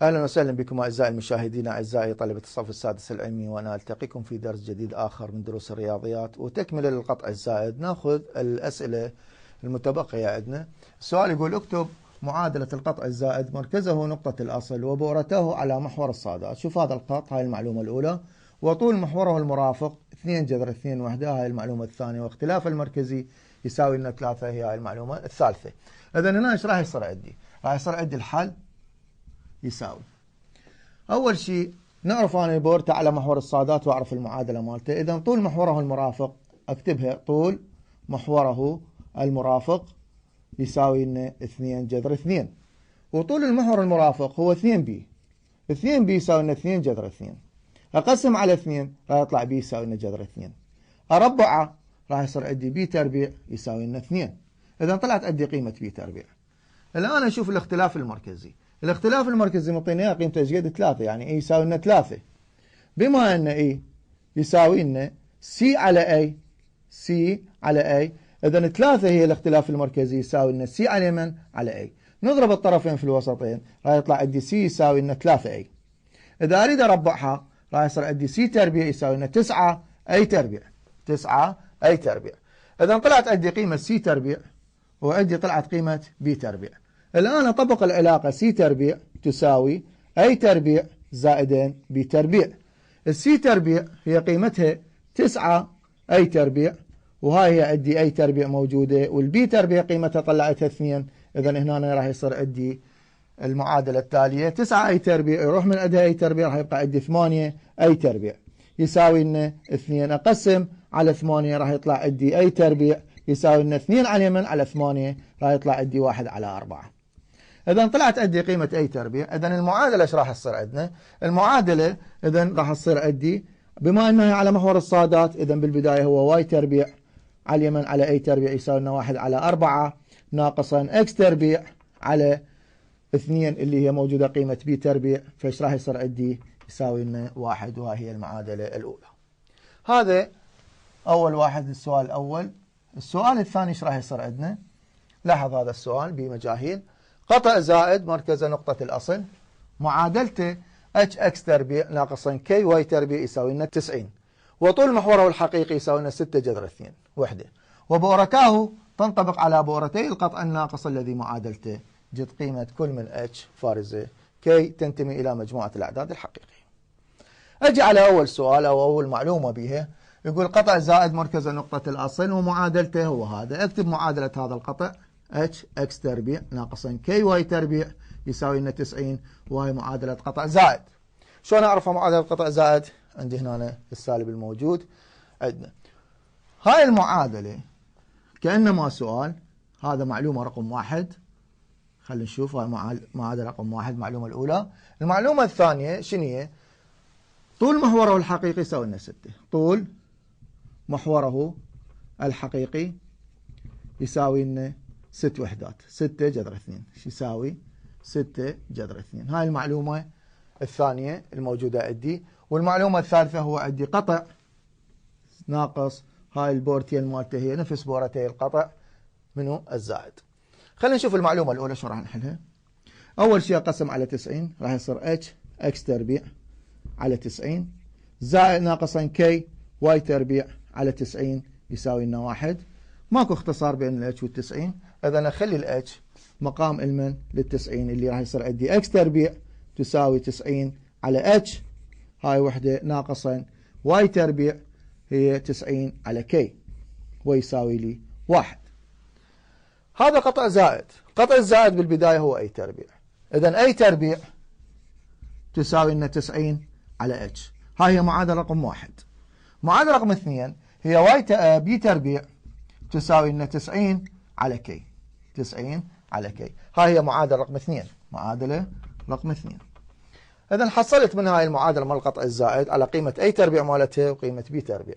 أهلا وسهلا بكم أعزائي المشاهدين، أعزائي طلبة الصف السادس العلمي، وأنا ألتقيكم في درس جديد آخر من دروس الرياضيات وتكملة للقطع الزائد. ناخذ الأسئلة المتبقية عندنا. السؤال يقول: اكتب معادلة القطع الزائد مركزه نقطة الأصل وبؤرته على محور الصادات. شوف هذا الخط، هاي المعلومة الأولى، وطول محوره المرافق 2 جذر 2 وحدة، هاي المعلومة الثانية، واختلاف المركزي يساوي لنا 3، هي المعلومة الثالثة. إذا هنا ايش راح يصير عندي؟ راح يصير عندي الحل يساوي، أول شيء نعرف أنا بورته على محور الصادات وأعرف المعادلة مالته. إذا طول محوره المرافق أكتبها، طول محوره المرافق يساوي لنا 2 جذر 2، وطول المحور المرافق هو 2b، 2b يساوي لنا 2 جذر 2، أقسم على 2 راح يطلع b يساوي لنا جذر 2، أربعه راح يصير عندي b تربيع يساوي لنا 2. إذا طلعت عندي قيمة b تربيع. الآن أشوف الاختلاف المركزي. الاختلاف المركزي معطينا قيمته ايش قد؟ 3، يعني اي يساوي لنا 3. بما ان اي يساوي لنا سي على اي، سي على اي، اذا 3 هي الاختلاف المركزي يساوي لنا سي على من؟ على اي. نضرب الطرفين في الوسطين راح يطلع عندي سي يساوي لنا 3 اي. اذا اريد اربعها راح يصير عندي سي تربيع يساوي لنا 9 اي تربيع، 9 اي تربيع. اذا طلعت عندي قيمة سي تربيع وعندي طلعت قيمة بي تربيع. الآن أطبق العلاقة سي تربيع تساوي أي تربيع زائدين بي تربيع. السي تربيع هي قيمتها 9 أي تربيع، وهاي هي عندي أي تربيع موجودة، والبي تربيع قيمتها طلعتها 2. إذا هنا راح يصير عندي المعادلة التالية: 9 أي تربيع يروح من عندها أي تربيع راح يبقى عندي 8 أي تربيع يساوي لنا 2. أقسم على 8 راح يطلع عندي أي تربيع يساوي لنا 2 على من على 8 راح يطلع عندي 1 على 4. إذا طلعت عندي قيمة أي تربيع. إذا المعادلة إيش راح تصير عندنا؟ المعادلة إذا راح تصير عندي بما أنها على محور الصادات، إذا بالبداية هو واي تربيع على اليمن على أي تربيع يساوي لنا 1 على 4 ناقصا إكس تربيع على 2 اللي هي موجودة قيمة بي تربيع، فإيش راح يصير عندي؟ يساوي لنا 1، وهي المعادلة الأولى. هذا أول واحد، السؤال الأول. السؤال الثاني إيش راح يصير عندنا؟ لاحظ هذا السؤال بمجاهيل: قطع زائد مركز نقطة الأصل، معادلته اتش اكس تربيع ناقصا كي واي تربيع يساوي لنا 90، وطول محوره الحقيقي يساوي لنا 6 جذر 2 وحدة، وبؤرتاه تنطبق على بؤرتي القطع الناقص الذي معادلته جد قيمة كل من اتش فارزة كي تنتمي إلى مجموعة الأعداد الحقيقية. أجي على أول سؤال أو أول معلومة بها، يقول قطع زائد مركز نقطة الأصل ومعادلته هو هذا. اكتب معادلة هذا القطع: اتش اكس تربيع ناقصا كي واي تربيع يساوي لنا 90، وهي معادلة قطع زائد. شلون أعرف معادلة قطع زائد؟ عندي هنا السالب الموجود عندنا. هاي المعادلة كأنما سؤال، هذا معلومة رقم 1. خلينا نشوف هاي معادلة رقم 1، المعلومة الأولى. المعلومة الثانية شنو هي؟ طول محوره الحقيقي يساوي لنا 6، طول محوره الحقيقي يساوي لنا 6 وحدات، 6 جذر 2 يساوي 6 جذر 2. هاي المعلومة الثانية الموجودة عندي. والمعلومة الثالثة هو عندي قطع ناقص هاي البورتين مالته هي نفس بورتي القطع منه الزائد. خلينا نشوف المعلومة الأولى شو راح نحلها. أول شيء أقسم على 90 راح يصير اتش اكس تربيع على 90 زائد ناقصا كي واي تربيع على 90 يساوي لنا 1. ماكو اختصار بين الاتش والتسعين، اذا اخلي الاتش مقام المن لل90 اللي راح يصير عندي اكس تربيع تساوي 90 على اتش هاي وحده ناقصا واي تربيع هي 90 على كي ويساوي لي 1. هذا قطع زائد. قطع الزائد بالبداية هو اي تربيع، اذا اي تربيع تساوي لنا 90 على اتش. هاي هي معادلة رقم 1. معادلة رقم 2 هي واي بي تربيع تساوي لنا 90 على كي، 90 على كي. هاي هي معادلة رقم 2، معادلة رقم 2. إذا حصلت من هاي المعادلة مال القطع الزائد على قيمة أي تربيع مالتها وقيمة بي تربيع.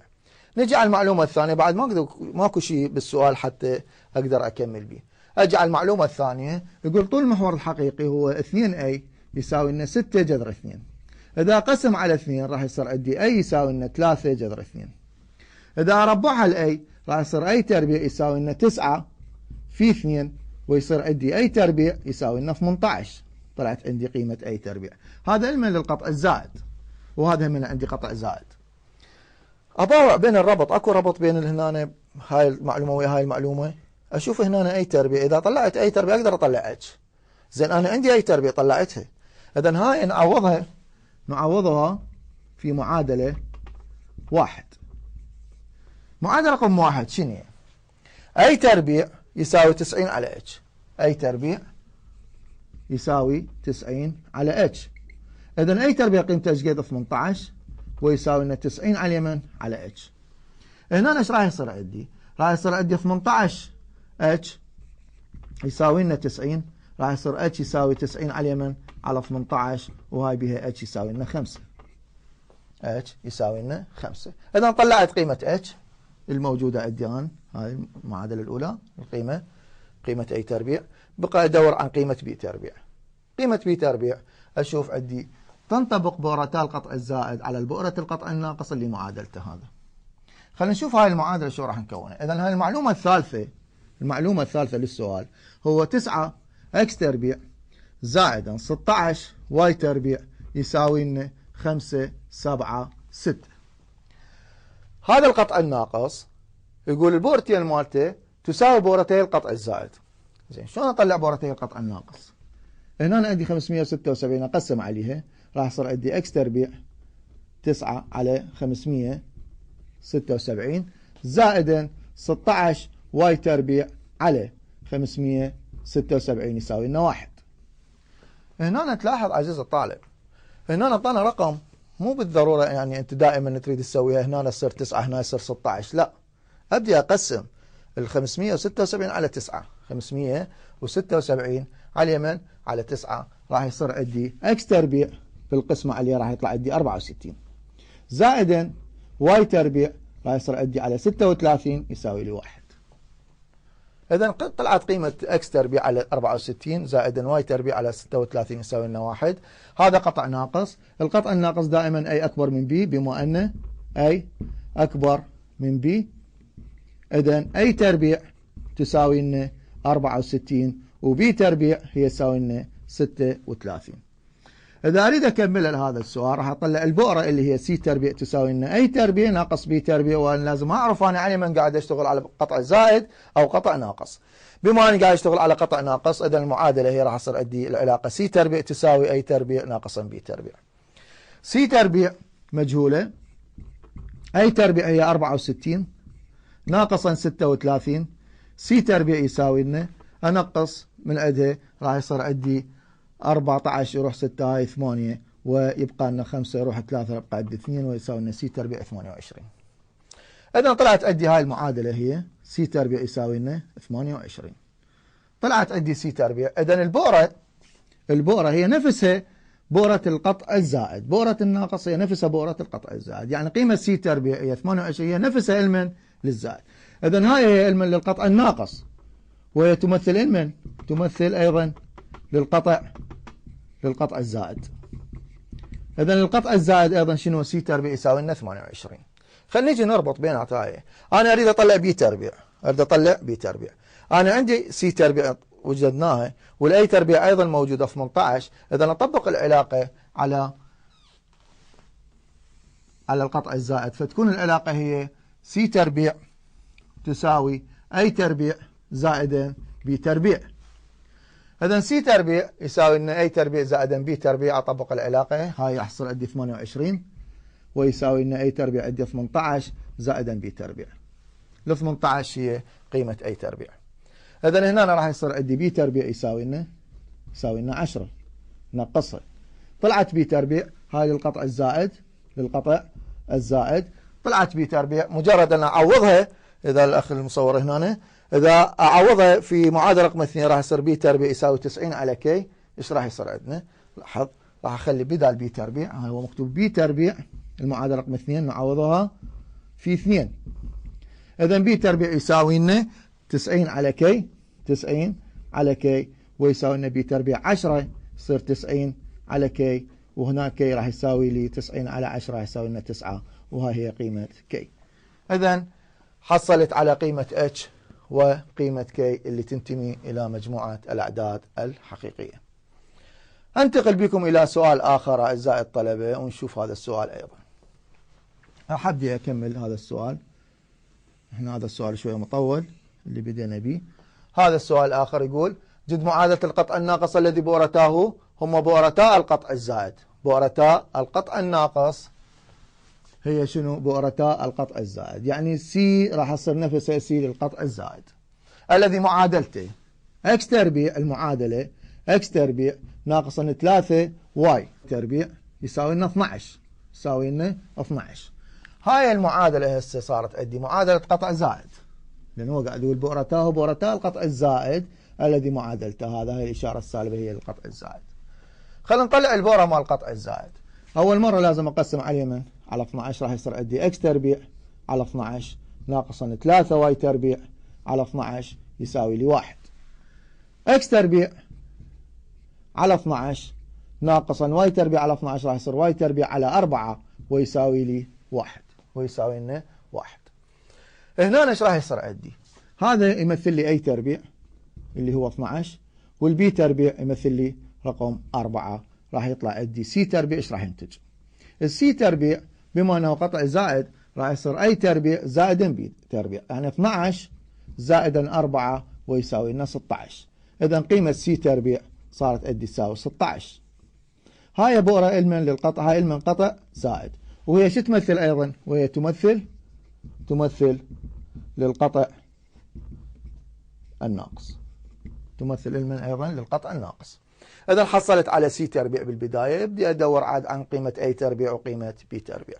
نجي على المعلومة الثانية، بعد ماكو شيء بالسؤال حتى أقدر أكمل به. أجي على المعلومة الثانية، يقول طول المحور الحقيقي هو 2A يساوي لنا 6 جذر 2. إذا قسم على 2 راح يصير عندي A يساوي لنا 3 جذر 2. إذا أربعها الأي راح يصير أي تربيع يساوي لنا 9 في 2 ويصير عندي أي تربيع يساوي لنا 18. طلعت عندي قيمة أي تربيع. هذا علما للقطع الزائد، وهذا من عندي قطع زائد. أباوع بين الربط، أكو ربط بين هنا هاي المعلومة ويا هاي المعلومة. أشوف هنا أي تربيع، إذا طلعت أي تربيع أقدر أطلع اتش. زين أنا عندي أي تربيع طلعتها، إذن هاي نعوضها في معادلة واحد. معادلة رقم واحد شنو هي؟ أي تربيع يساوي 90 على اتش. أي تربيع يساوي 90 على اتش. إذن أي تربيع قيمته ايش قد؟ 18، ويساوي لنا 90 على اليمين على اتش. هنا ايش راح يصير عندي؟ راح يصير عندي 18 اتش يساوي لنا 90، راح يصير اتش يساوي 90 على اليمين على 18، وهاي بها اتش يساوي لنا 5. اتش يساوي لنا 5. إذا طلعت قيمة اتش الموجودة عندي الآن، هاي المعادلة الأولى، قيمة أي تربيع. بقى أدور عن قيمة بي تربيع. قيمة بي تربيع أشوف عندي تنطبق بؤرتا القطع الزائد على البؤرة القطع الناقص اللي معادلته هذا. خلينا نشوف هاي المعادلة شو راح نكونها. إذا هاي المعلومة الثالثة للسؤال هو 9 اكس تربيع زائدا 16 واي تربيع يساوي لنا 5 7 6. هذا القطع الناقص يقول البؤرتين مالته تساوي بؤرتي القطع الزائد. زين شلون اطلع بؤرتي القطع الناقص؟ هنا أنا عندي 576 اقسم عليها، راح يصير عندي اكس تربيع 9 على 576 زائدا 16 واي تربيع على 576 يساوي لنا 1. هنا تلاحظ عزيزي الطالب، هنا اعطانا رقم مو بالضروره يعني انت دائما تريد تسويها هنا يصير 9 هنا يصير 16، لا، ابدي اقسم ال 576 على 9، 576 على اليمين على 9 راح يصير عندي اكس تربيع بالقسمه عليه راح يطلع عندي 64 زائدا واي تربيع راح يصير عندي على 36 يساوي لي 1. إذا طلعت قيمة اكس تربيع على 64 زائدا واي تربيع على 36 يساوي لنا 1. هذا قطع ناقص. القطع الناقص دائما أي أكبر من بي، بما أن أي أكبر من بي. إذا أي تربيع تساوي لنا 64 وبي تربيع هي تساوي لنا 36. إذا أريد أكمل هذا السؤال راح أطلع البؤرة اللي هي سي تربيع تساوي لنا أي تربيع ناقص بي تربيع، وأنا لازم أعرف أنا على من قاعد أشتغل على قطع زائد أو قطع ناقص. بما أني قاعد أشتغل على قطع ناقص إذا المعادلة هي راح تصير عندي العلاقة سي تربيع تساوي أي تربيع ناقصا بي تربيع. سي تربيع مجهولة، أي تربيع هي 64 ناقصا 36، سي تربيع يساوي لنا أنقص من عندها راح يصير عندي 14 يروح 6 هاي 8 ويبقى لنا 5 يروح 3 يبقى عندي 2 ويساوي لنا سي تربيع 28. إذا طلعت عندي هاي المعادلة هي سي تربيع يساوي لنا 28. طلعت عندي سي تربيع. إذا البؤرة هي نفسها بؤرة القطع الزائد، بؤرة الناقص هي نفسها بؤرة القطع الزائد، يعني قيمة سي تربيع هي 28 هي نفسها علما للزائد. إذا هاي هي علما للقطع الناقص، وهي تمثل علما تمثل أيضا للقطع الزائد. إذا القطع الزائد أيضا شنو؟ سي تربيع يساوي لنا 28. خلينا نيجي نربط بيناتها هاي. أنا أريد أطلع بي تربيع، أنا عندي سي تربيع وجدناها والأي تربيع أيضا موجودة 18. إذا نطبق العلاقة على القطع الزائد فتكون العلاقة هي سي تربيع تساوي أي تربيع زائدا بي تربيع. إذا سي تربيع يساوي لنا أي تربيع زائدا بي تربيع، أطبق العلاقة هاي راح يصير عندي 28 ويساوي لنا أي تربيع عندي 18 زائدا بي تربيع. ال 18 هي قيمة أي تربيع. إذا هنا راح يصير عندي بي تربيع يساوي لنا 10 نقصها. طلعت بي تربيع هاي للقطع الزائد طلعت بي تربيع. مجرد أن أعوضها، إذا الأخ المصور هنا إذا أعوضها في معادلة رقم 2 راح يصير بي تربيع يساوي 90 على كي. إيش راح يصير عندنا؟ لاحظ راح أخلي بدال بي تربيع هاي هو مكتوب بي تربيع المعادلة رقم 2 نعوضها في 2. إذا بي تربيع يساوي لنا 90 على كي ويساوي لنا بي تربيع 10 يصير 90 على كي، وهنا كي راح يساوي لي 90 على 10 راح يساوي لنا 9، وهاي هي قيمة كي. إذا حصلت على قيمة اتش وقيمة كي اللي تنتمي إلى مجموعة الأعداد الحقيقية. انتقل بكم الى سؤال اخر اعزائي الطلبة ونشوف هذا السؤال ايضا. أحب أكمل هذا السؤال. احنا هذا السؤال شوية مطول اللي بدينا به. هذا السؤال الآخر يقول جد معادلة القطع الناقص الذي بؤرتاه هم بؤرتا القطع الزائد. بؤرتا القطع الناقص هي شنو؟ بؤرتا القطع الزائد، يعني سي راح تصير نفسها سي للقطع الزائد الذي معادلته اكس تربيع، المعادلة اكس تربيع ناقصا 3 واي تربيع يساوي لنا 12، يساوي لنا 12. هاي المعادلة هسه صارت عندي معادلة قطع زائد، لأنه هو قاعد يقول بؤرتاه بؤرتا القطع الزائد الذي معادلته، هذا هي الإشارة السالبة هي القطع الزائد. خلينا نطلع البؤرة مال القطع الزائد. أول مرة لازم أقسم على اليمين على 12، راح يصير عندي اكس تربيع على 12 ناقصا 3 واي تربيع على 12 يساوي لي 1. اكس تربيع على 12 ناقصا واي تربيع على 12 راح يصير واي تربيع على 4 ويساوي لي 1، ويساوي لنا 1. هنا ايش راح يصير عندي؟ هذا يمثل لي اي تربيع اللي هو 12، والبي تربيع يمثل لي رقم 4، راح يطلع عندي سي تربيع. ايش راح ينتج؟ السي تربيع بما انه قطع زائد راح يصير اي تربيع زائدا بي تربيع، يعني 12 زائدا 4 ويساوي لنا 16. اذا قيمة سي تربيع صارت عندي تساوي 16. هاي بؤرة المن للقطع، هاي المن قطع زائد، وهي شو تمثل ايضا؟ وهي تمثل للقطع الناقص، تمثل المن ايضا للقطع الناقص. اذا حصلت على سي تربيع بالبداية، بدي ادور عاد عن قيمة اي تربيع وقيمة بي تربيع.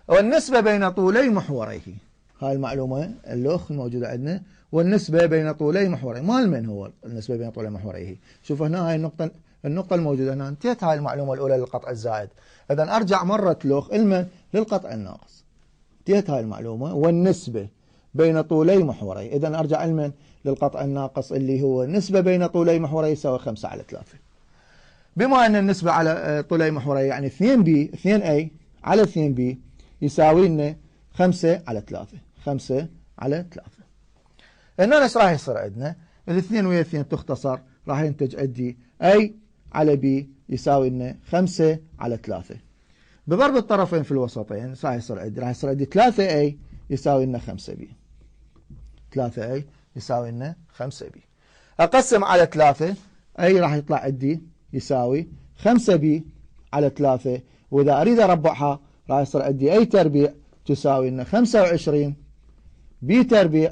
والنسبة بين طولي محوريه، هاي المعلومة الأخ الموجودة عندنا، والنسبة بين طولي محوريه، مال من هو النسبة بين طولي محوريه؟ شوف هنا هاي النقطة الموجودة هنا، انتهت هاي المعلومة الأولى للقطع الزائد. إذا أرجع مرة الأخ المن للقطع الناقص، انتهت هاي المعلومة، والنسبة بين طولي محوريه. إذا أرجع المن للقطع الناقص اللي هو النسبة بين طولي محوريه يساوي 5 على 3. بما أن النسبة على طولي محوريه يعني 2A على 2B يساوي لنا 5 على 3، 5 على 3. هنا ايش راح يصير عندنا؟ الاثنين ويا اثنين تختصر، راح ينتج عندي A على B يساوي لنا 5 على 3. بضرب الطرفين في الوسطين راح يصير عندي 3A يساوي لنا 5B. 3A يساوي لنا 5B. اقسم على 3، A راح يطلع عندي يساوي 5B على 3، واذا اريد اربعها راح يصير عندي A تربيع تساوي لنا 25 B تربيع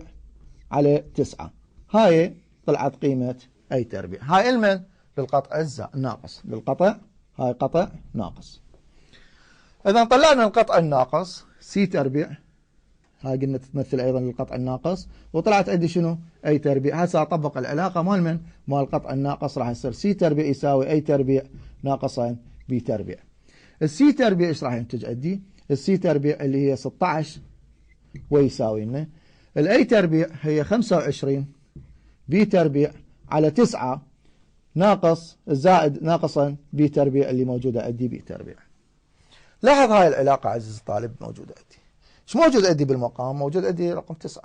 على 9. هاي طلعت قيمة أي تربيع. هاي المن للقطع الناقص، للقطع هاي قطع ناقص. إذا طلعنا القطع الناقص سي تربيع، هاي قلنا تمثل أيضا للقطع الناقص، وطلعت عندي شنو؟ أي تربيع. هسه أطبق العلاقة مال من؟ مال القطع الناقص، راح يصير سي تربيع يساوي أي تربيع ناقصا بي تربيع. السي تربيع ايش راح ينتج عندي؟ السي تربيع اللي هي 16 ويساوي لنا الاي تربيع هي 25 بي تربيع على 9 ناقص زائد ناقصا بي تربيع اللي موجودة عندي بي تربيع. لاحظ هاي العلاقة عزيزي الطالب موجودة عندي. ايش موجود عندي بالمقام؟ موجود عندي رقم 9.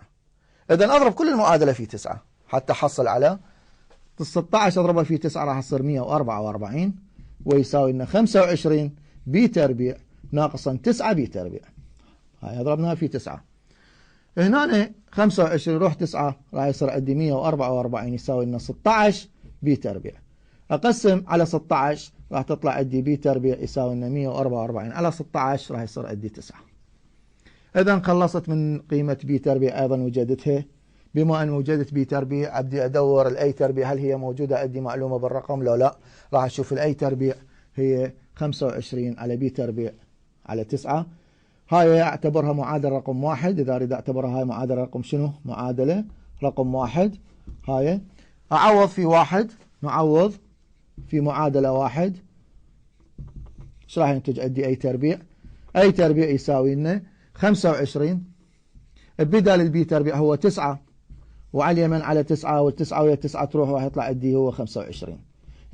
اذا اضرب كل المعادلة في 9 حتى احصل على 16 اضربها في 9 راح يصير 144 ويساوي لنا 25 بي تربيع ناقصا 9 بي تربيع. هاي ضربناها في 9. هنا 25 روح 9 راح يصير عندي 144 يساوي لنا 16 بي تربيع. اقسم على 16 راح تطلع عندي بي تربيع يساوي لنا 144 على 16 راح يصير عندي 9. اذا خلصت من قيمة بي تربيع ايضا وجدتها. بما ان وجدت بي تربيع ابدي ادور الاي تربيع هل هي موجودة عندي معلومة بالرقم لو لا. راح اشوف الاي تربيع هي 25 على بي تربيع على 9. هاي اعتبرها معادلة رقم 1. اذا اريد اعتبرها هاي معادلة رقم شنو؟ معادلة رقم 1. هاي اعوض في 1، نعوض في معادلة 1. ايش راح ينتج عندي اي تربيع؟ اي تربيع يساوي لنا 25 بدال البي تربيع هو 9 وعلى اليمين على 9 والتسعة ويا 9 تروح راح يطلع عندي هو 25.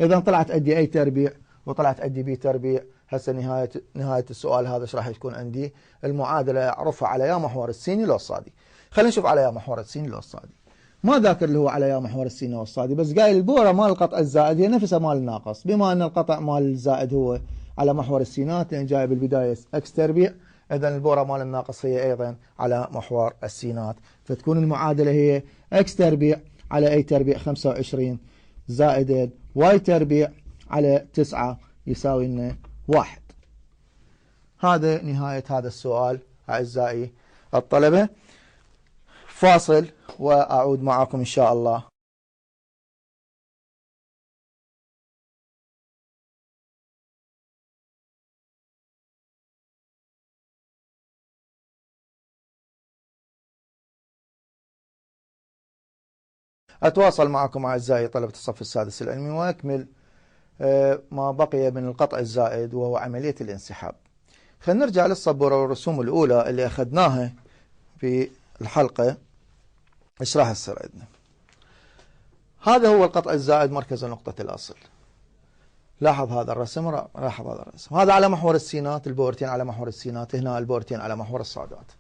اذا طلعت عندي اي تربيع وطلعت عندي بي تربيع. هسه نهاية السؤال هذا ايش راح تكون عندي؟ المعادلة اعرفها على يا محور السيني لو الصادي. خلينا نشوف على يا محور السيني لو الصادي. ما ذاكر اللي هو على يا محور السينة والصادي، بس قايل البورة مال القطع الزائد هي نفسها مال الناقص، بما أن القطع مال الزائد هو على محور السينات لأن جاي بالبداية اكس تربيع، إذن البورة مال الناقص هي أيضا على محور السينات، فتكون المعادلة هي اكس تربيع على اي تربيع 25 زائد واي تربيع على 9 يساوي لنا 1. هذا نهاية هذا السؤال أعزائي الطلبة. فاصل وأعود معكم إن شاء الله. أتواصل معكم أعزائي طلبة الصف السادس العلمي وأكمل ما بقي من القطع الزائد وهو عملية الانسحاب. خلينا نرجع للسبورة والرسوم الأولى اللي أخذناها في الحلقة. إيش راح يصير عندنا؟ هذا هو القطع الزائد مركز نقطة الأصل. لاحظ هذا الرسم، لاحظ هذا الرسم، هذا على محور السينات، البورتين على محور السينات، هنا البورتين على محور الصادات.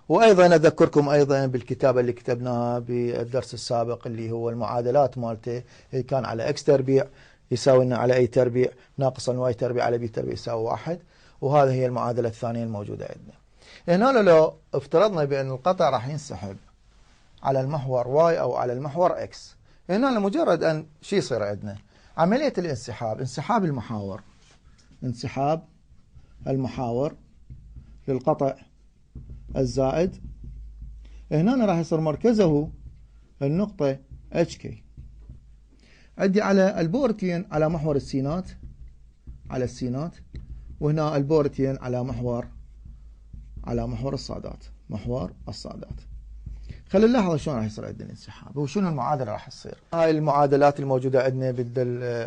وأيضا أذكركم أيضا بالكتابة اللي كتبناها بالدرس السابق اللي هو المعادلات مالته، كان على إكس تربيع يساوي لنا على أي تربيع ناقصا واي تربيع على بي تربيع يساوي 1، وهذا هي المعادلة الثانية الموجودة عندنا. هنا لو افترضنا بأن القطع راح ينسحب على المحور واي أو على المحور إكس، هنا لمجرد أن شو يصير عندنا؟ عملية الانسحاب، انسحاب المحاور، انسحاب المحاور للقطع الزائد، هنا راح يصير مركزه النقطة HK. عندي على البورتين على محور السينات، على السينات، وهنا البورتين على محور الصادات، محور الصادات. خلينا نلاحظ شلون راح يصير عندنا الانسحاب وشنو المعادلة راح تصير. هاي المعادلات الموجودة عندنا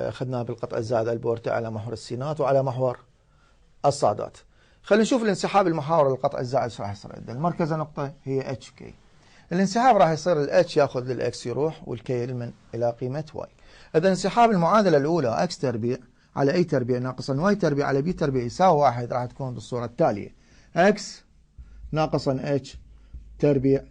اخذناها بالقطع الزائد، البورتين على محور السينات وعلى محور الصادات. خلينا نشوف الانسحاب المحاور للقطع الزائد ايش راح يصير عندنا. المركز النقطة هي HK. الانسحاب راح يصير الاتش ياخذ للاكس يروح والكي من الى قيمة واي. اذا انسحاب المعادلة الاولى اكس تربيع على اي تربيع ناقصا واي تربيع على بي تربيع يساوي 1 راح تكون بالصورة التالية: اكس ناقصا اتش تربيع،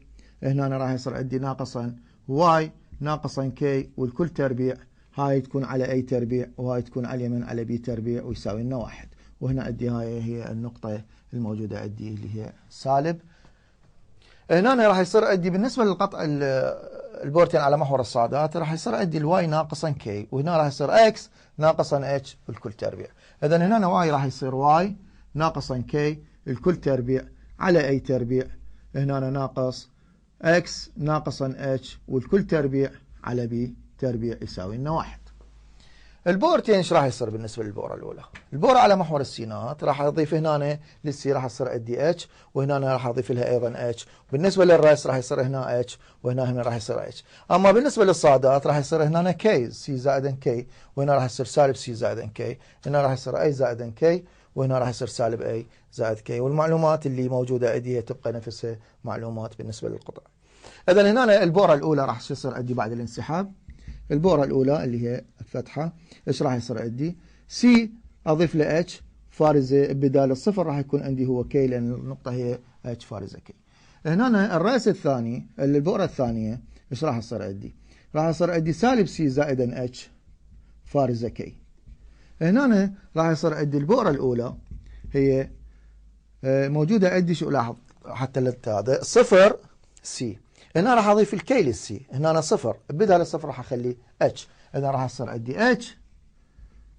هنا أنا راح يصير عندي ناقصا واي ناقصا كي والكل تربيع، هاي تكون على اي تربيع وهاي تكون على اليمين على بي تربيع ويساوي لنا 1. وهنا عندي هاي هي النقطة الموجودة عندي اللي هي سالب. هنا أنا راح يصير عندي بالنسبة للقطع البورتين على محور الصادات راح يصير عندي الواي ناقصا كي، وهنا راح يصير اكس ناقصا اتش الكل تربيع. اذا هنا واي راح يصير واي ناقصا كي الكل تربيع على اي تربيع، هنا ناقص اكس ناقصا اتش والكل تربيع على بي تربيع يساوي لنا 1. البورتين ايش راح يصير بالنسبه للبوره الاولى؟ البوره على محور السينات راح اضيف هنا للسي راح يصير عندي اتش، وهنا راح اضيف لها ايضا اتش، وبالنسبه للراس راح يصير هنا اتش وهنا راح يصير اتش. اما بالنسبه للصادات راح يصير هنا كي سي زائدا كي، وهنا راح يصير سالب سي زائدا كي، هنا راح يصير اي زائدا كي، وهنا راح يصير سالب اي زائد كي. والمعلومات اللي موجوده عندي هي تبقى نفسها معلومات بالنسبه للقطع. اذا هنا البوره الاولى راح يصير عندي بعد الانسحاب، البورة الأولى اللي هي الفتحة إيش راح يصير عندي؟ سي أضيف له اتش فارزة بدال الصفر راح يكون عندي هو كي لأن النقطة هي اتش فارزة كي. هنا الرأس الثاني البورة الثانية إيش راح يصير عندي؟ راح يصير عندي سالب سي زائدا اتش فارزة كي. هنا راح يصير عندي البورة الأولى هي موجودة عندي شو لاحظ حتى هذا صفر سي، هنا راح اضيف الكي للسي، هنا أنا صفر بدال الصفر راح اخلي اتش، اذا راح يصير عندي اتش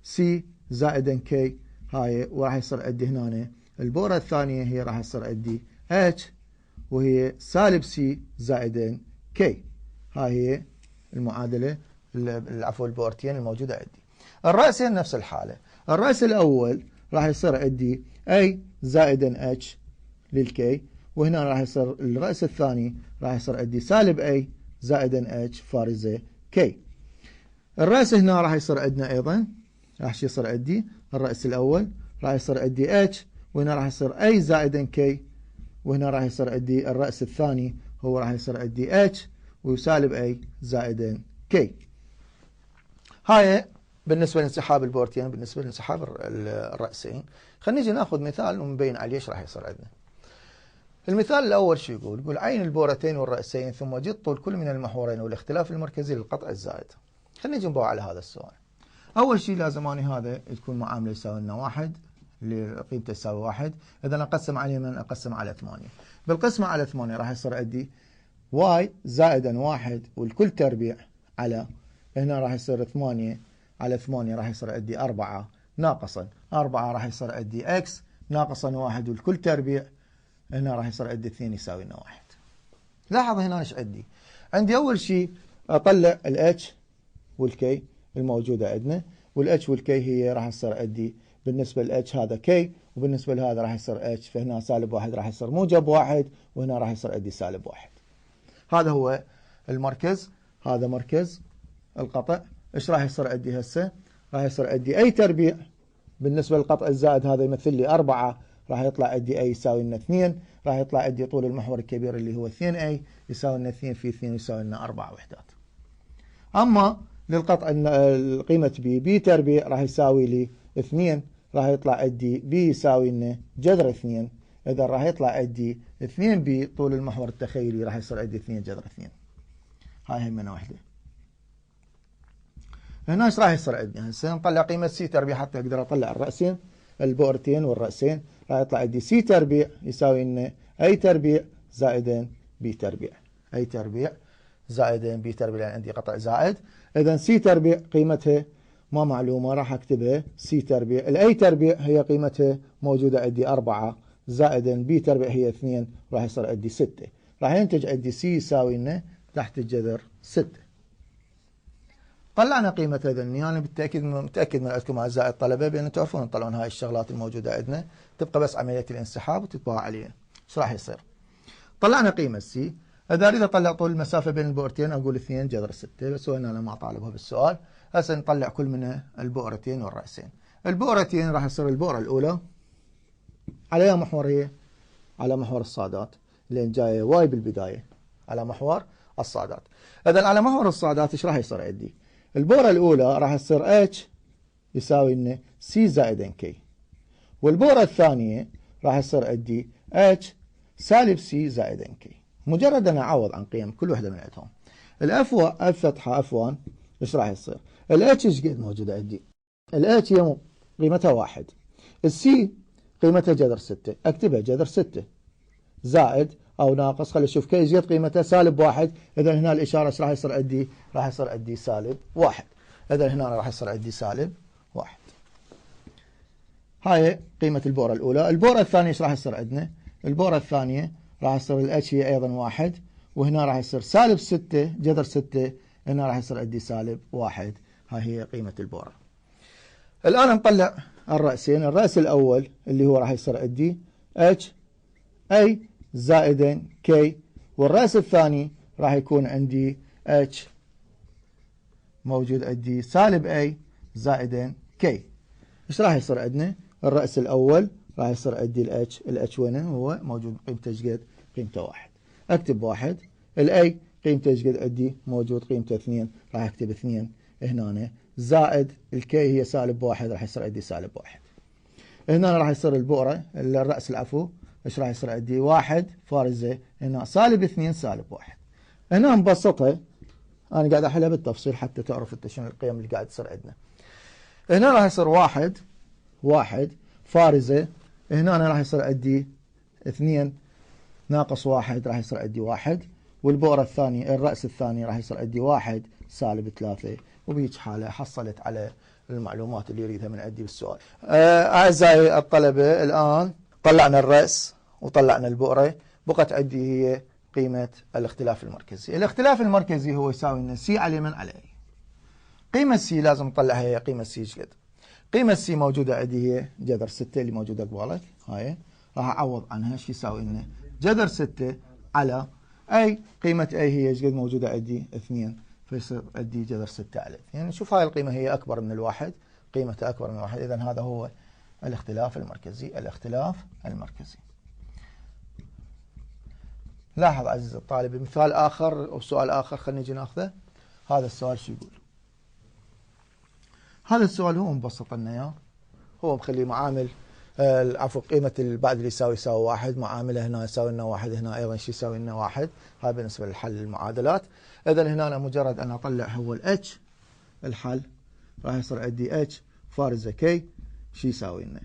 سي زائدا كي هاي، وراح يصير عندي هنا البوره الثانيه هي راح يصير عندي اتش وهي سالب سي زائدا كي. هاي هي المعادله عفوا البورتين الموجوده عندي. الراسين نفس الحاله، الراس الاول راح يصير عندي اي زائدا اتش للكي، وهنا راح يصير الرأس الثاني راح يصير عندي سالب اي زائدا اتش فارزة كي. الرأس هنا راح يصير عندنا ايضا راح يصير عندي الرأس الاول راح يصير عندي اتش، وهنا راح يصير اي زائدا كي، وهنا راح يصير عندي الرأس الثاني هو راح يصير عندي اتش وسالب اي زائدا كي. هاي بالنسبة لانسحاب البورتين، بالنسبة لانسحاب الرأسين. خلينا نيجي ناخذ مثال ونبين عليه ايش راح يصير عندنا. المثال الأول شو يقول؟ يقول عين البورتين والرأسين ثم جد طول كل من المحورين والاختلاف المركزي للقطع الزائد. خلينا نجي نجاوب على هذا السؤال. أول شيء لازم أني هذا تكون معاملة يساوي لنا 1 اللي قيمته تساوي 1. إذا أقسم على من أقسم على 8. بالقسمة على 8 راح يصير عندي واي زائدا 1 والكل تربيع على هنا راح يصير 8 على 8 راح يصير عندي 4 ناقصا 4 راح يصير عندي اكس ناقصا 1 والكل تربيع هنا راح يصير عندي 2 يساوي لنا 1. لاحظ هنا ايش عندي؟ عندي اول شيء اطلع الاتش والكي الموجوده عندنا، والاتش والكي هي راح تصير عندي بالنسبه للاتش هذا كي وبالنسبه لهذا راح يصير اتش، فهنا سالب 1 راح يصير موجب 1 وهنا راح يصير عندي سالب 1. هذا هو المركز، هذا مركز القطع. ايش راح يصير عندي هسه؟ راح يصير عندي اي تربيع بالنسبه للقطع الزائد هذا يمثل لي 4 راح يطلع عندي اي يساوي لنا 2، راح يطلع عندي طول المحور الكبير اللي هو 2 اي يساوي لنا 2 في 2 يساوي لنا 4 وحدات. اما للقطع قيمه بي تربيع راح يساوي لي 2 راح يطلع عندي بي يساوي لنا جذر 2، اذا راح يطلع عندي 2 بي طول المحور التخيلي راح يصير عندي 2 جذر 2. هاي همنا وحده. هنا ايش راح يصير عندنا؟ هسه نطلع قيمه سي تربيع حتى اقدر اطلع الراسين البؤرتين والراسين. راح يطلع عندي سي تربيع يساوي لنا اي تربيع زائدين بي تربيع، اي تربيع زائدين بي تربيع لان عندي قطع زائد. اذا سي تربيع قيمتها ما معلومه راح اكتبها سي تربيع، الاي تربيع هي قيمتها موجوده عندي 4 زائدين بي تربيع هي 2 راح يصير عندي 6. راح ينتج عندي سي يساوي لنا تحت الجذر 6. طلعنا قيمة هذني. أنا بالتأكيد متأكد من عندكم أعزائي الطلبة بأن تعرفون تطلعون هاي الشغلات الموجودة عندنا، تبقى بس عملية الانسحاب وتطبعوا عليها. ايش راح يصير؟ طلعنا قيمة سي. إذا أريد أطلع طول المسافة بين البؤرتين أقول 2 جذر 6، بس هنا أنا ما طالبها بالسؤال. هسه نطلع كل من البؤرتين والرأسين. البؤرتين راح يصير البؤرة الأولى عليها محورية على محور الصادات لين جاية واي بالبداية على محور الصادات. إذا على محور الصادات ايش راح يصير عندي؟ البؤرة الأولى راح تصير اتش يساوي لنا سي زائد كي، والبؤرة الثانية راح يصير عندي اتش سالب سي زائد كي. مجرد أنا أعوض عن قيم كل وحدة من عندهم. الاف فتحة اف 1 ايش راح يصير؟ الاتش ايش قد موجودة عندي؟ الاتش هي قيمتها 1، السي قيمتها جذر 6 اكتبها جذر 6 زائد او ناقص، خلينا نشوف كي زيد قيمتها سالب 1. اذا هنا الاشاره ايش راح يصير عندي؟ راح يصير عندي سالب 1. اذا هنا راح يصير عندي سالب 1. هاي قيمه البؤره الاولى. البؤره الثانيه ايش راح يصير عندنا؟ البؤره الثانيه راح يصير الاتش هي ايضا 1 وهنا راح يصير سالب 6 جذر 6، هنا راح يصير عندي سالب 1. هاي هي قيمه البؤره. الان نطلع الراسين. الراس الاول اللي هو راح يصير عندي اتش اي زائدا كي، والراس الثاني راح يكون عندي اتش موجود عندي سالب اي زائدا كي. ايش راح يصير عندنا؟ الراس الاول راح يصير عندي الاتش وين هو موجود قيمته ايش قد؟ قيمته 1. اكتب 1. الاي قيمته ايش قد عندي؟ موجود قيمته 2 راح اكتب 2 هنا زائد الكي هي سالب 1 راح يصير عندي سالب 1. هنا راح يصير البؤره الراس العفو ايش راح يصير عندي؟ 1 فارزه هنا سالب 2 سالب 1. هنا مبسطها انا قاعد احلها بالتفصيل حتى تعرف انت شنو القيم اللي قاعد تصير عندنا. هنا راح يصير 1 فارزه هنا أنا راح يصير عندي 2 ناقص 1 راح يصير عندي 1، والبؤره الثانيه الراس الثاني راح يصير عندي 1 سالب 3. وبهيج حاله حصلت على المعلومات اللي يريدها من عندي بالسؤال. اعزائي الطلبه الان طلعنا الراس وطلعنا البؤره، بقت عندي هي قيمه الاختلاف المركزي. الاختلاف المركزي هو يساوي لنا سي على من على اي. قيمه سي لازم نطلعها هي قيمه سي ايش قد؟ قيمه سي موجوده عندي هي جذر 6 اللي موجوده قبالك هاي، راح اعوض عنها ايش يساوي لنا؟ جذر 6 على اي قيمه اي هي ايش قد موجوده عندي؟ 2، فيصير عندي جذر 6 على 2. يعني شوف هاي القيمه هي اكبر من الواحد، قيمتها اكبر من الواحد، اذا هذا هو الاختلاف المركزي. الاختلاف المركزي. لاحظ عزيزي الطالب مثال اخر او سؤال اخر خلينا نجي ناخذه. هذا السؤال شو يقول؟ هذا السؤال هو مبسط لنا اياه، هو مخلي معامل عفوا قيمة البعد اللي يساوي 1 معاملة هنا يساوي لنا 1 هنا أيضا شي يساوي لنا 1. هاي بالنسبة لحل المعادلات. إذا هنا أنا مجرد أن أطلع هو الاتش الحل راح يصير عندي اتش فارزة كي شي يساوي لنا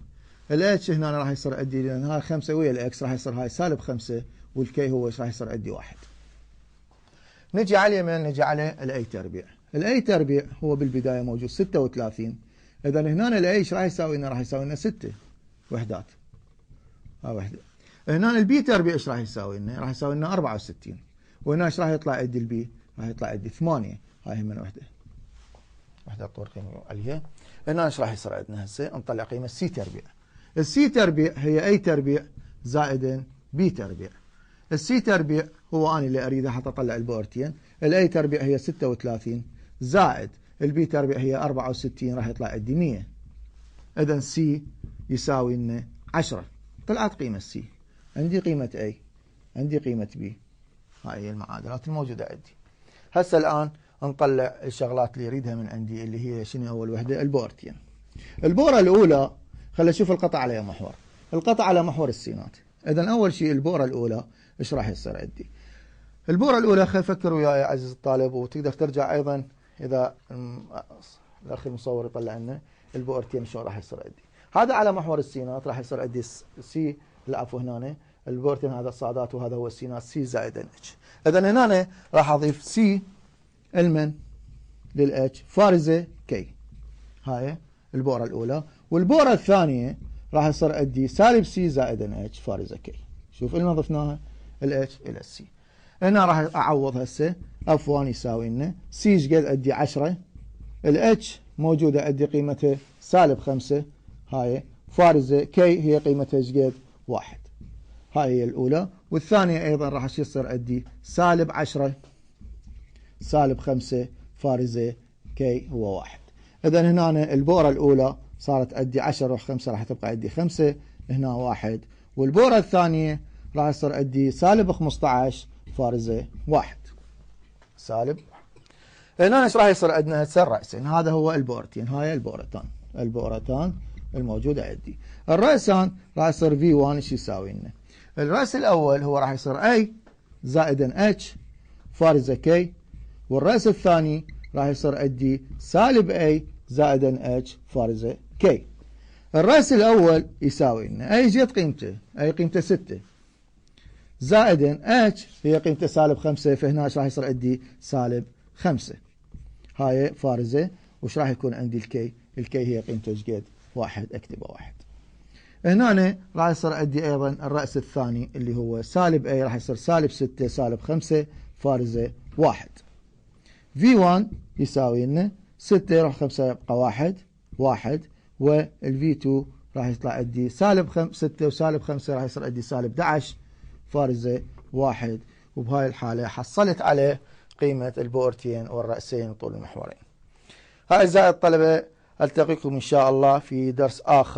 الاتش هنا راح يصير عندي لأن هاي 5 ويا الاكس راح يصير هاي -5 والكي هو راح يصير عندي 1. نجي على اليمين نجي على الاي تربيع. الاي تربيع هو بالبداية موجود 36. إذا هنا الاي ايش راح يساوي لنا؟ راح يساوي لنا 6 وحدات. هاي وحدة. هنا البي تربيع ايش راح يساوي لنا؟ راح يساوي لنا 64. وهنا ايش راح يطلع عندي البي؟ راح يطلع عندي 8. هاي من وحدة طور قيمة عليها. هنا ايش راح يصير عندنا هسه؟ نطلع قيمة سي تربيع. السي تربيع هي اي تربيع زائدا بي تربيع. السي تربيع هو انا اللي اريده حتى اطلع البورتين. الاي تربيع هي 36 زائد البي تربيع هي 64 راح يطلع عندي 100. اذا سي يساوي لنا 10. طلعت قيمة سي. عندي قيمة اي عندي قيمة بي. هاي هي المعادلات الموجودة عندي. هسه الان نطلع الشغلات اللي يريدها من عندي اللي هي شنو اول وحده؟ البورتين. البورة الاولى خلينا نشوف القطع على محور. القطع على محور السينات. اذا اول شيء البورة الاولى ايش راح يصير عندي؟ البورة الاولى خلينا نفكر وياي يا عزيز الطالب وتقدر ترجع ايضا اذا الاخ المصور يطلع لنا البورتين شلون راح يصير عندي. هذا على محور السينات راح يصير عندي سي العفو هنا البورتين هذا الصادات وهذا هو السينات سي زائد اتش. اذا هنا راح اضيف سي المن للاتش فارزة كي. هاي البورة الاولى. والبورة الثانية راح يصير عندي سالب سي زائد اتش فارزة كي. شوف لما ضفناها الاتش الى السي. هنا راح اعوض هسه اف 1 يساوي لنا سي ايش قد عندي 10. الاتش موجودة عندي قيمتها -5. هاي فارزة كي هي قيمتها ايش قد 1. هاي هي الاولى. والثانية ايضا راح يصير عندي -10 -5 فارزة كي هو 1. اذا هنا البورة الاولى صارت عندي 10 و5 راح تبقى عندي 5 هنا 1. والبورة الثانية راح يصير عندي -15 فارزة 1 سالب. هنا ايش راح يصير عندنا هسه الرأسين. هذا هو البورتين. هاي البورتان الموجودة عندي. الرأسان راح يصير V1 ايش يساوي لنا؟ الرأس الاول هو راح يصير A زائدا H فارزة K. والرأس الثاني راح يصير عندي -A زائدا H فارزة K. الرأس الاول يساوي لنا A جت قيمته قيمته 6 زائدا H هي قيمته -5 فهنا ايش راح يصير عندي -5. هاي فارزة. وش راح يكون عندي الكي؟ الكي هي قيمته ايش قد؟ 1 اكتبه 1. هنا راح يصير عندي ايضا الرأس الثاني اللي هو -A راح يصير -6 -5 فارزة 1. V1 يساوي لنا 6 راح 5 يبقى 1 والV2 راح يطلع عندي -6 و-5 راح يصير عندي -11 فارزة 1. وبهاي الحالة حصلت على قيمة البورتين والرأسين طول المحورين. أعزائي الطلبة ألتقيكم إن شاء الله في درس آخر.